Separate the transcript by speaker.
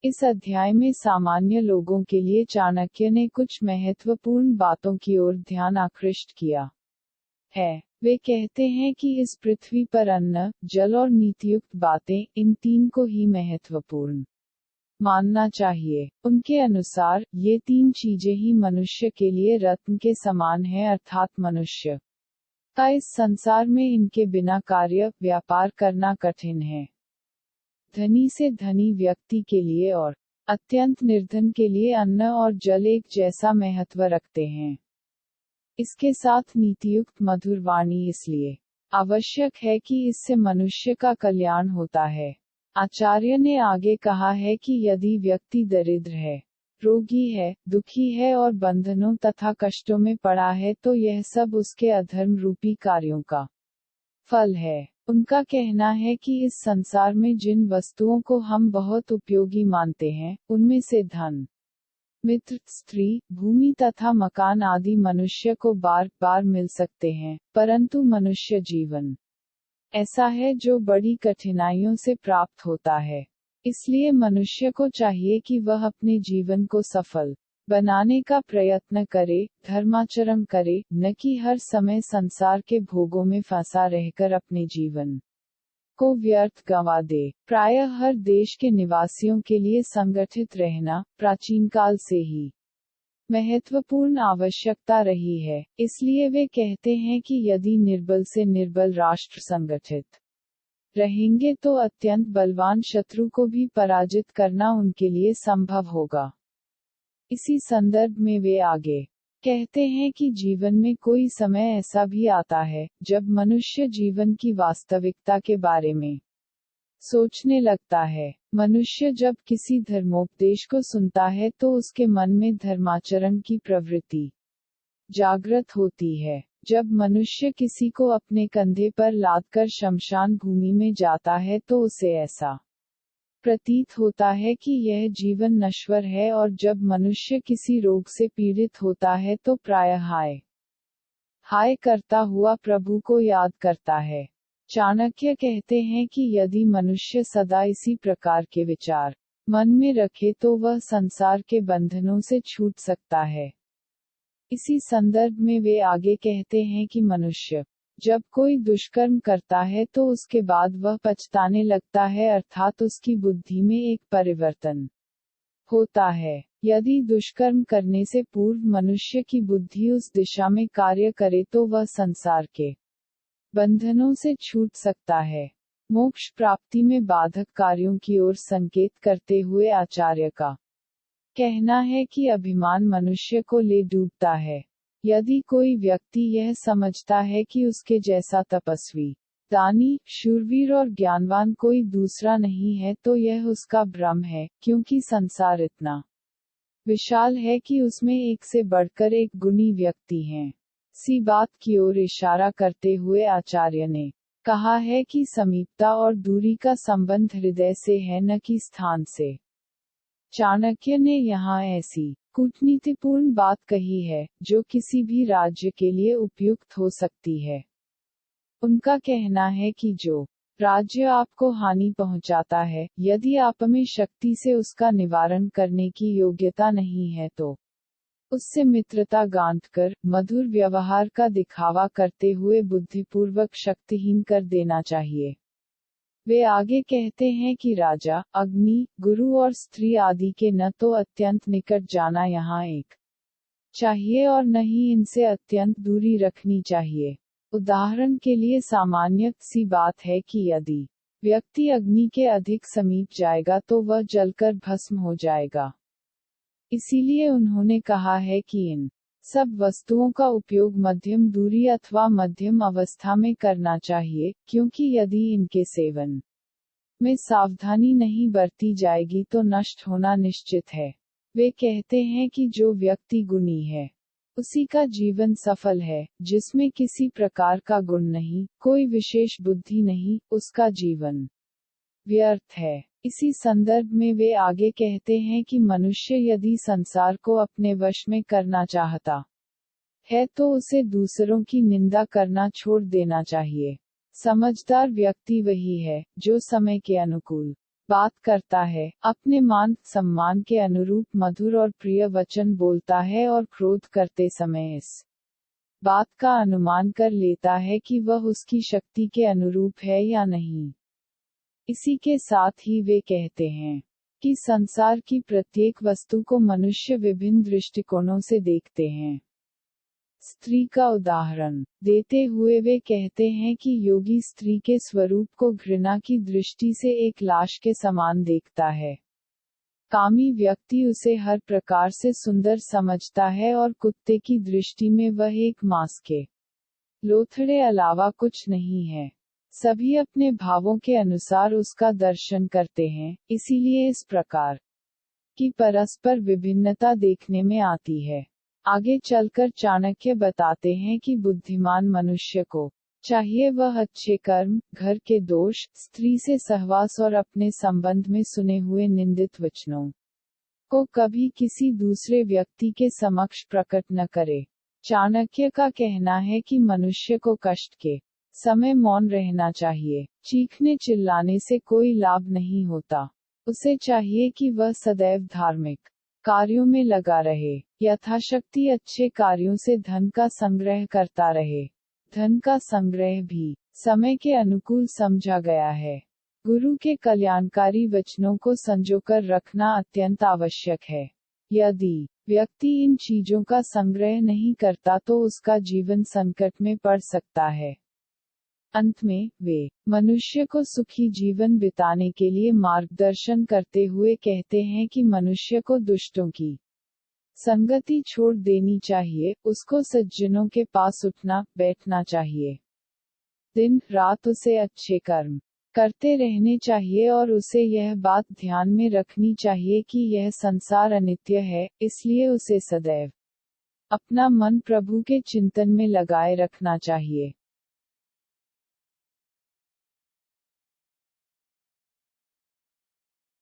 Speaker 1: इस अध्याय में सामान्य लोगों के लिए चाणक्य ने कुछ महत्वपूर्ण बातों की ओर ध्यान आकृष्ट किया है। वे कहते हैं कि इस पृथ्वी पर अन्न, जल और नीतियुक्त बातें, इन तीन को ही महत्वपूर्ण मानना चाहिए। उनके अनुसार ये तीन चीजें ही मनुष्य के लिए रत्न के समान हैं, अर्थात मनुष्य का इस संसार में इनके बिना कार्य व्यापार करना कठिन है। धनी से धनी व्यक्ति के लिए और अत्यंत निर्धन के लिए अन्न और जल एक जैसा महत्व रखते हैं। इसके साथ नीतियुक्त मधुर वाणी इसलिए आवश्यक है कि इससे मनुष्य का कल्याण होता है। आचार्य ने आगे कहा है कि यदि व्यक्ति दरिद्र है, रोगी है, दुखी है और बंधनों तथा कष्टों में पड़ा है तो यह सब उसके अधर्म रूपी कार्यों का फल है। उनका कहना है कि इस संसार में जिन वस्तुओं को हम बहुत उपयोगी मानते हैं, उनमें से धन, मित्र, स्त्री, भूमि तथा मकान आदि मनुष्य को बार बार मिल सकते हैं, परंतु मनुष्य जीवन ऐसा है जो बड़ी कठिनाइयों से प्राप्त होता है। इसलिए मनुष्य को चाहिए कि वह अपने जीवन को सफल बनाने का प्रयत्न करे, धर्माचरण करे, न कि हर समय संसार के भोगों में फंसा रहकर अपने जीवन को व्यर्थ गंवा दे। प्रायः हर देश के निवासियों के लिए संगठित रहना प्राचीन काल से ही महत्वपूर्ण आवश्यकता रही है। इसलिए वे कहते हैं कि यदि निर्बल से निर्बल राष्ट्र संगठित रहेंगे तो अत्यंत बलवान शत्रु को भी पराजित करना उनके लिए संभव होगा। इसी संदर्भ में वे आगे कहते हैं कि जीवन में कोई समय ऐसा भी आता है जब मनुष्य जीवन की वास्तविकता के बारे में सोचने लगता है। मनुष्य जब किसी धर्मोपदेश को सुनता है तो उसके मन में धर्माचरण की प्रवृत्ति जागृत होती है। जब मनुष्य किसी को अपने कंधे पर लादकर शमशान भूमि में जाता है तो उसे ऐसा प्रतीत होता है कि यह जीवन नश्वर है, और जब मनुष्य किसी रोग से पीड़ित होता है तो प्रायः हाय हाय करता हुआ प्रभु को याद करता है। चाणक्य कहते हैं कि यदि मनुष्य सदा इसी प्रकार के विचार मन में रखे तो वह संसार के बंधनों से छूट सकता है। इसी संदर्भ में वे आगे कहते हैं कि मनुष्य जब कोई दुष्कर्म करता है तो उसके बाद वह पछताने लगता है, अर्थात उसकी बुद्धि में एक परिवर्तन होता है। यदि दुष्कर्म करने से पूर्व मनुष्य की बुद्धि उस दिशा में कार्य करे तो वह संसार के बंधनों से छूट सकता है। मोक्ष प्राप्ति में बाधक कार्यों की ओर संकेत करते हुए आचार्य का कहना है कि अभिमान मनुष्य को ले डूबता है। यदि कोई व्यक्ति यह समझता है कि उसके जैसा तपस्वी, दानी, शूरवीर और ज्ञानवान कोई दूसरा नहीं है तो यह उसका भ्रम है, क्योंकि संसार इतना विशाल है कि उसमें एक से बढ़कर एक गुणी व्यक्ति हैं। सी बात की ओर इशारा करते हुए आचार्य ने कहा है कि समीपता और दूरी का संबंध हृदय से है, न कि स्थान से। चाणक्य ने यहाँ ऐसी कूटनीतिपूर्ण बात कही है जो किसी भी राज्य के लिए उपयुक्त हो सकती है। उनका कहना है कि जो राज्य आपको हानि पहुंचाता है, यदि आप में शक्ति से उसका निवारण करने की योग्यता नहीं है तो उससे मित्रता गांथकर मधुर व्यवहार का दिखावा करते हुए बुद्धिपूर्वक शक्तिहीन कर देना चाहिए। वे आगे कहते हैं कि राजा, अग्नि, गुरु और स्त्री आदि के न तो अत्यंत निकट जाना यहाँ एक चाहिए और न ही इनसे अत्यंत दूरी रखनी चाहिए। उदाहरण के लिए सामान्य सी बात है कि यदि व्यक्ति अग्नि के अधिक समीप जाएगा तो वह जलकर भस्म हो जाएगा। इसीलिए उन्होंने कहा है कि इन सब वस्तुओं का उपयोग मध्यम दूरी अथवा मध्यम अवस्था में करना चाहिए, क्योंकि यदि इनके सेवन में सावधानी नहीं बरती जाएगी तो नष्ट होना निश्चित है। वे कहते हैं कि जो व्यक्ति गुणी है उसी का जीवन सफल है, जिसमें किसी प्रकार का गुण नहीं, कोई विशेष बुद्धि नहीं, उसका जीवन व्यर्थ है। इसी संदर्भ में वे आगे कहते हैं कि मनुष्य यदि संसार को अपने वश में करना चाहता है तो उसे दूसरों की निंदा करना छोड़ देना चाहिए। समझदार व्यक्ति वही है जो समय के अनुकूल बात करता है, अपने मान सम्मान के अनुरूप मधुर और प्रिय वचन बोलता है और क्रोध करते समय इस बात का अनुमान कर लेता है कि वह उसकी शक्ति के अनुरूप है या नहीं। इसी के साथ ही वे कहते हैं कि संसार की प्रत्येक वस्तु को मनुष्य विभिन्न दृष्टिकोणों से देखते हैं। स्त्री का उदाहरण देते हुए वे कहते हैं कि योगी स्त्री के स्वरूप को घृणा की दृष्टि से एक लाश के समान देखता है। कामी व्यक्ति उसे हर प्रकार से सुंदर समझता है और कुत्ते की दृष्टि में वह एक मांस के लोथड़े अलावा कुछ नहीं है। सभी अपने भावों के अनुसार उसका दर्शन करते हैं, इसीलिए इस प्रकार की परस्पर विभिन्नता देखने में आती है। आगे चलकर चाणक्य बताते हैं कि बुद्धिमान मनुष्य को चाहिए वह अच्छे कर्म, घर के दोष, स्त्री से सहवास और अपने संबंध में सुने हुए निंदित वचनों को कभी किसी दूसरे व्यक्ति के समक्ष प्रकट न करे। चाणक्य का कहना है कि मनुष्य को कष्ट के समय मौन रहना चाहिए। चीखने चिल्लाने से कोई लाभ नहीं होता। उसे चाहिए कि वह सदैव धार्मिक कार्यों में लगा रहे, यथाशक्ति अच्छे कार्यों से धन का संग्रह करता रहे। धन का संग्रह भी समय के अनुकूल समझा गया है। गुरु के कल्याणकारी वचनों को संजोकर रखना अत्यंत आवश्यक है। यदि व्यक्ति इन चीजों का संग्रह नहीं करता तो उसका जीवन संकट में पड़ सकता है। अंत में वे मनुष्य को सुखी जीवन बिताने के लिए मार्गदर्शन करते हुए कहते हैं कि मनुष्य को दुष्टों की संगति छोड़ देनी चाहिए, उसको सज्जनों के पास उठना बैठना चाहिए। दिन रात उसे अच्छे कर्म करते रहने चाहिए और उसे यह बात ध्यान में रखनी चाहिए कि यह संसार अनित्य है, इसलिए उसे सदैव अपना मन प्रभु के चिंतन में लगाए रखना चाहिए।